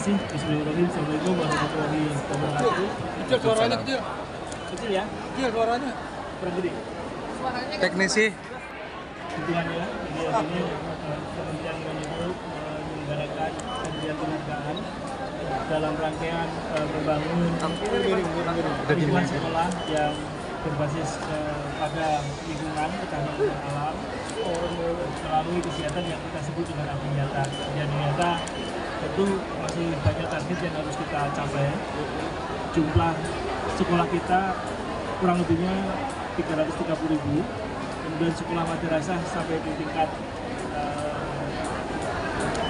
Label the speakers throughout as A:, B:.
A: kasih. Bismillahirrahmanirrahim. Assalamualaikum warahmatullahi wabarakatuh.
B: Kecil suaranya, kecil.
A: Kecil ya?
B: Kecil suaranya.
A: Kurang gede.
C: Teknisi.
A: Hitungannya, ini Kementerian Lingkungan Hidup menyelenggarakan kajian penghargaan dalam rangkaian membangun lingkungan sekolah yang berbasis pada lingkungan, ketahanan alam melalui kegiatan yang kita sebut dengan abdi nyata. Abdi nyata tentu masih banyak target yang harus kita capai. Jumlah sekolah kita kurang lebihnya 330.000, kemudian sekolah madrasah sampai di tingkat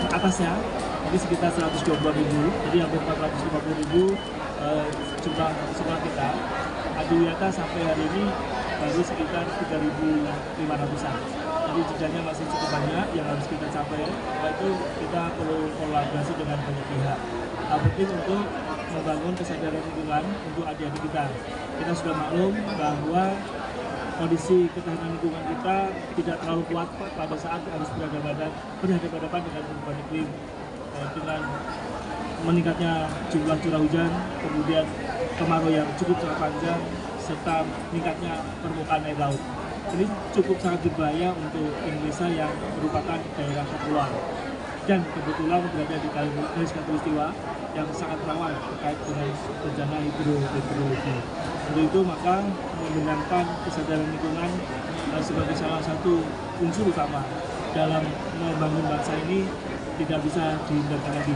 A: atasnya ini sekitar 120.000, jadi hampir 450.000 jumlah sekolah kita. Adiwiyata sampai hari ini baru sekitar 3.500-an. Jadi jumlahnya masih cukup banyak yang harus kita capai. Setelah itu kita perlu kolaborasi dengan banyak pihak. Penting untuk membangun kesadaran lingkungan untuk adik-adik kita. Kita sudah maklum bahwa kondisi ketahanan lingkungan kita tidak terlalu kuat pada saat harus berhadapan dengan perubahan iklim, dengan meningkatnya jumlah curah hujan, kemudian kemarau yang cukup panjang, serta meningkatnya permukaan air laut. Ini cukup sangat berbahaya untuk Indonesia yang merupakan daerah kepulauan dan kebetulan berada di garis khatulistiwa yang sangat rawan terkait dengan bencana hidrometeorologi. Untuk itu maka membenarkan kesadaran lingkungan sebagai salah satu unsur utama dalam membangun bangsa ini tidak bisa dihindarkan lagi.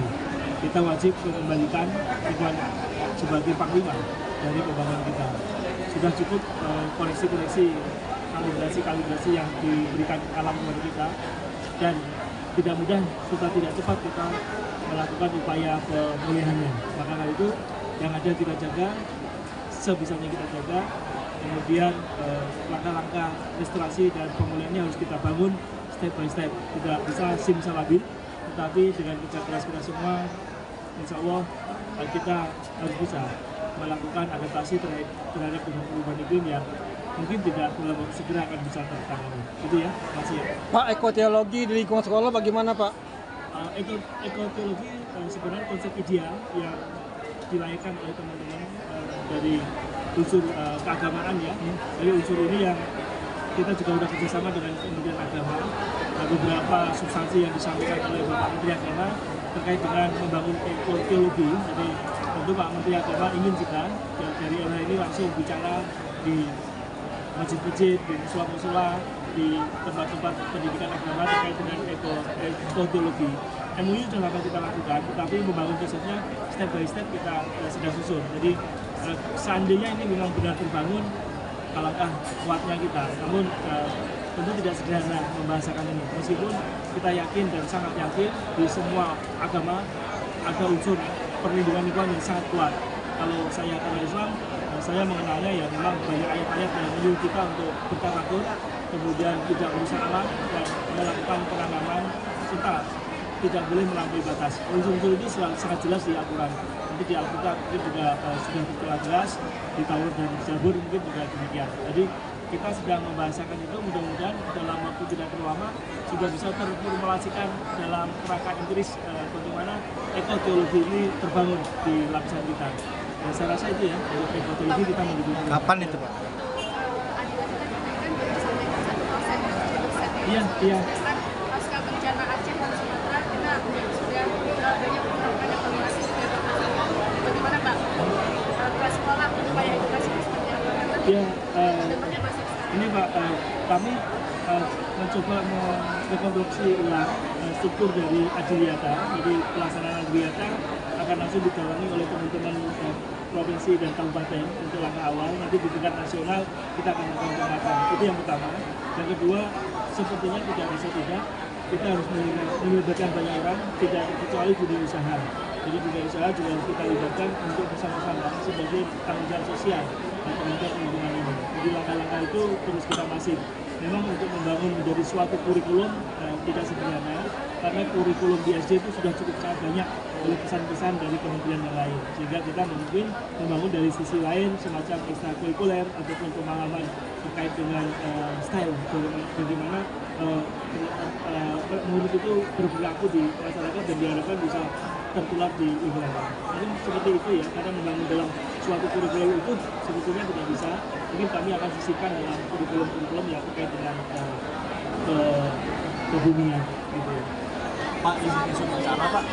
A: Kita wajib mengembalikan lingkungan sebagai panglima dari pembangunan kita. Sudah cukup koreksi-koreksi, kalibrasi yang diberikan alam kepada kita, dan tidak mudah serta tidak cepat kita melakukan upaya pemulihannya. Maka dari itu yang ada kita jaga, sebisanya kita jaga, kemudian langkah-langkah restorasi dan pemulihannya harus kita bangun step by step. Tidak bisa simsalabim, tetapi dengan kerja keras kita semua, insya Allah kita harus bisa melakukan adaptasi terhadap perubahan iklim yang mungkin tidak dalam waktu segera akan bisa tertangani. Itu ya, masih ya.
B: Pak, ekoteologi di lingkungan sekolah bagaimana Pak?
A: Ekoteologi sebenarnya konsep ideal yang dilahirkan oleh teman-teman dari unsur keagamaan ya. Jadi unsur ini yang kita juga sudah kerjasama dengan Kementerian Agama. Beberapa substansi yang disampaikan oleh Bapak Menteri Agama terkait dengan membangun ekoteologi. Jadi tentu Pak Menteri Agama ingin juga dari era ini langsung bicara di masjid-masjid, di musola-musola, di tempat-tempat pendidikan agama terkait dengan ekoteologi. MUI sudah lama kita lakukan, tetapi membangun konsepnya step by step kita sedang susun. Jadi seandainya ini memang benar terbangun, alangkah kuatnya kita. Namun tentu tidak sederhana membahasakan ini. Meskipun kita yakin dan sangat yakin di semua agama ada unsur perlindungan lingkungan yang sangat kuat. Kalau saya agama Islam, saya mengenalnya ya memang banyak ayat-ayat yang menyuruh kita untuk bertafakur, kemudian tidak merusak alam dan melakukan penanaman serta tidak boleh melampaui batas. Unsur-unsur itu sangat jelas di Al-Quran. Nanti di Al-Quran mungkin juga sudah tertera jelas, di Taurat dan Zabur mungkin juga demikian. Jadi kita sedang membahasakan itu, mudah-mudahan dalam waktu tidak terlalu lama sudah bisa terformulasikan dalam kerangka empiris bagaimana ekoteologi ini terbangun di lapisan kita. Dan saya rasa itu ya, ekoteologi kita mendukung.
C: Kapan itu Pak?
A: Iya.
D: Pasca bencana Aceh dan Sumatera, kita sudah banyak melakukan evaluasi sudah berhasil. Bagaimana Pak? Kelas sekolah upaya edukasi seperti apa?
A: Ya, ini Pak, kami mencoba merekonstruksi ulang struktur dari Adiwiyata. Jadi pelaksanaan Adiwiyata akan langsung digawangi oleh teman-teman provinsi dan kabupaten untuk langkah awal. Nanti di tingkat nasional kita akan melakukan. Itu yang pertama. Yang kedua, sepertinya tidak bisa tidak, kita harus melibatkan banyak orang, tidak kecuali dunia usaha. Jadi dunia usaha juga harus kita libatkan untuk bersama-sama sebagai tanggung jawab sosial untuk lingkungan ini. Jadi langkah-langkah itu terus kita masif. Memang untuk membangun menjadi suatu kurikulum tidak sederhana, karena kurikulum di SD itu sudah cukup sangat banyak oleh pesan-pesan dari kementerian yang lain. Sehingga kita mungkin membangun dari sisi lain semacam ekstrakurikuler ataupun pemahaman terkait dengan style, bagaimana murid itu berperilaku di masyarakat dan diharapkan bisa tertular di lingkungan. Mungkin seperti itu ya, karena membangun dalam suatu kurikulum itu sebetulnya tidak bisa. Mungkin kami akan sisipkan dalam kurikulum yang terkait dengan kebumian gitu ya.
E: Pak, isu bencana Pak.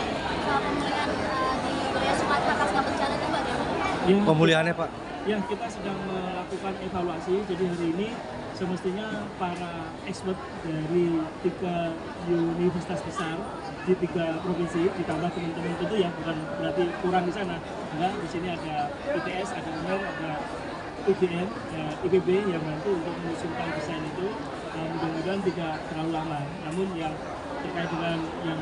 D: Soal pemulihan di wilayah Sumatera pasca bencana itu bagaimana?
A: Ya,
C: Pemulihannya Pak.
A: ya, kita sedang melakukan evaluasi. Jadi hari ini semestinya para expert dari 3 universitas besar di 3 provinsi ditambah teman-teman itu ya, bukan berarti kurang di sana. Enggak, di sini ada ITS, ada UNER, ada UGM, IPB yang bantu untuk mengusulkan desain itu. Mudah-mudahan tidak terlalu lama. Namun yang terkait dengan yang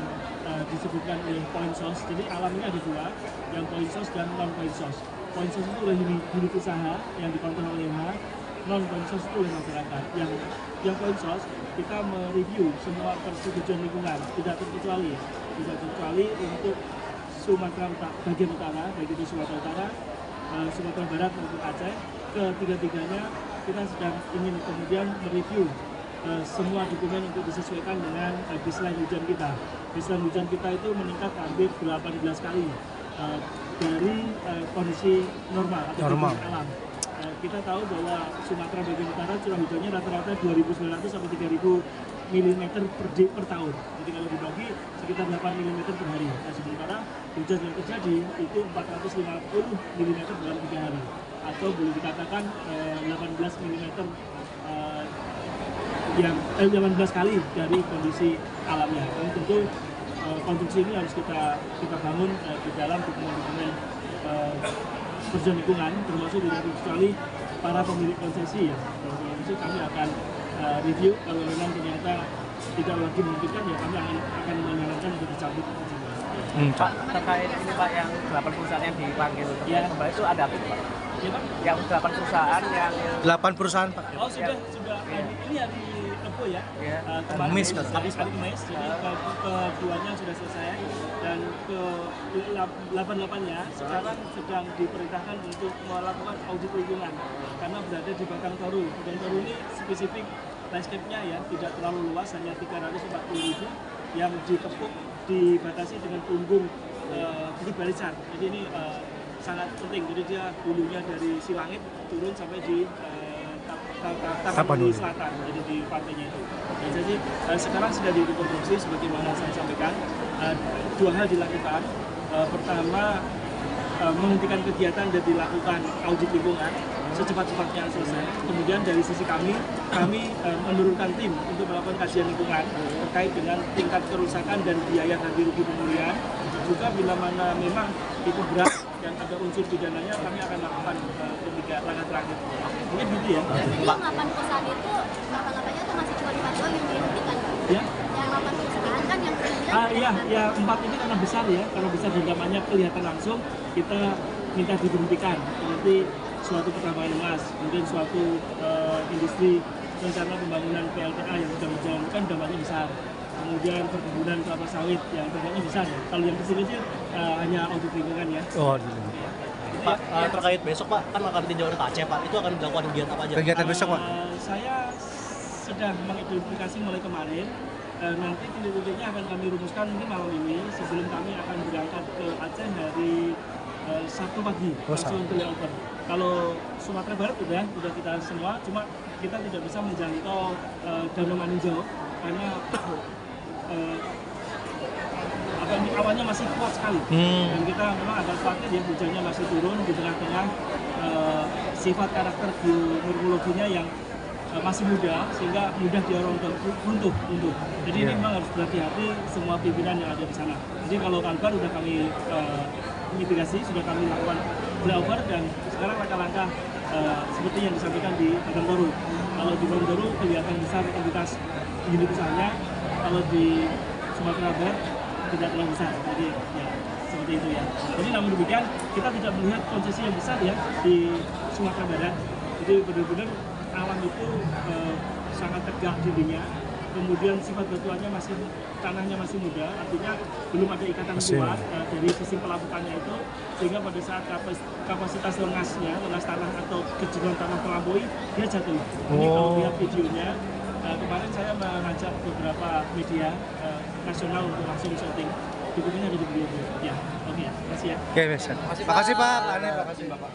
A: disebutkan oleh point source, jadi alam ini ada 2, yang point source dan non point source. Point source itu oleh unit usaha yang dikontrol oleh LH, non point source itu oleh masyarakat. Yang point source kita mereview semua persetujuan lingkungan, tidak terkecuali untuk Sumatera bagian utara, baik itu Sumatera Utara, Sumatera Barat maupun Aceh. Ketiga-tiganya kita sedang ingin kemudian mereview semua dokumen untuk disesuaikan dengan baseline hujan kita. Baseline hujan kita itu meningkat hampir 18 kali dari kondisi normal atau kondisi alam. Kita tahu bahwa Sumatera bagian utara curah hujannya rata-rata 2.900 sampai 3.000 mm per tahun. Jadi kalau dibagi sekitar 8 mm per hari. Nah, sementara hujan yang terjadi itu 450 mm dalam 3 hari. Atau boleh dikatakan 18 mm 18 kali dari kondisi alamnya. Dan tentu konstruksi ini harus kita bangun di dalam dokumen-dokumen perjanjian lingkungan, termasuk tidak kecuali para pemilik konsesi ya. Konsesi kami akan review, kalau memang ternyata tidak lagi memungkinkan ya kami akan menyarankan untuk dicabut.
E: Pak, terkait ini Pak yang 8 perusahaan yang dipanggil
A: Ya.
E: kembali itu ada apa Pak?
A: Ya Pak?
E: Yang 8 perusahaan yang
C: 8 perusahaan Pak.
A: Oh sudah. Ini hari Rebo ya.
E: Ya.
A: Kemarin
C: Kamis,
A: hari Kamis. Jadi keduanya sudah selesai dan ke 88-nya sekarang sedang diperintahkan untuk melakukan audit lingkungan karena berada di Batang Toru. Batang Toru ini spesifik landscape-nya ya tidak terlalu luas, hanya 340.000 yang dikepuk dibatasi dengan punggung bukit barisan. Jadi ini sangat penting. Jadi dia hulunya dari Silangit turun sampai di Tapanuli Selatan, jadi di pantainya itu. Dan jadi sekarang sudah direkonstruksi sebagaimana saya sampaikan. 2 hal dilakukan. Pertama, menghentikan kegiatan dan dilakukan audit lingkungan secepat-cepatnya selesai. Kemudian dari sisi kami menurunkan tim untuk melakukan kajian lingkungan terkait dengan tingkat kerusakan dan biaya ganti rugi pemulihan. Juga bila mana memang itu berat dan ada unsur pidananya, kami akan lakukan ketiga langkah terakhir. Mungkin gitu ya.
D: Jadi yang 8 perusahaan itu ngapa-ngapanya tuh masih cuma 4 doang yang dihentikan?
A: Ya.
D: Yang 8 perusahaan kan yang kemudian
A: Iya, 4 ini karena besar ya, karena besar dan dampaknya kelihatan langsung, kita minta diberhentikan. Nanti suatu pertambangan emas, kemudian suatu industri rencana pembangunan PLTA yang sedang dijalankan dampaknya besar. Kemudian perkebunan kelapa sawit yang dampaknya besar ya. Kalau yang kecil-kecil hanya audit lingkungan ya.
C: Oh,
F: Pak, terkait besok Pak, kan akan tinjauan ke Aceh Pak, itu akan dilakukan kegiatan apa aja?
C: kegiatan besok Pak.
A: Saya sedang mengidentifikasi mulai kemarin. Nanti titik-titiknya akan kami rumuskan mungkin malam ini sebelum kami akan berangkat ke Aceh hari Sabtu pagi langsung ke layover. Kalau Sumatera Barat udah kita semua, cuma kita tidak bisa menjangkau Danau Maninjau karena awannya masih kuat sekali dan kita memang agak khawatir ya hujannya masih turun di tengah-tengah sifat karakter geomorfologinya yang masih muda sehingga mudah runtuh. Jadi ini memang harus berhati-hati semua pimpinan yang ada di sana. Jadi kalau Kalbar sudah kami mitigasi, sudah kami lakukan flyover dan sekarang langkah-langkah seperti yang disampaikan di Batang Toru. Kalau di Batang Toru kelihatan besar entitas unit usahanya, kalau di Sumatera Barat tidak terlalu besar. Jadi ya seperti itu ya. Jadi namun demikian kita tidak melihat konsesi yang besar ya di Sumatera Barat. Jadi benar-benar alam itu sangat tegak dirinya, kemudian sifat batuannya tanahnya masih muda, artinya belum ada ikatan kuat dari sisi pelapukannya itu, sehingga pada saat kapasitas lenas tanah atau kejenuhan tanah terlampaui, dia jatuh. Ini kalau lihat videonya, kemarin saya mengajak beberapa media nasional untuk langsung syuting. Dokumennya ada di beliau. Ya, oke ya, terima kasih ya.
C: Oke, bisa. Makasih Pak. Aneh, makasih Bapak.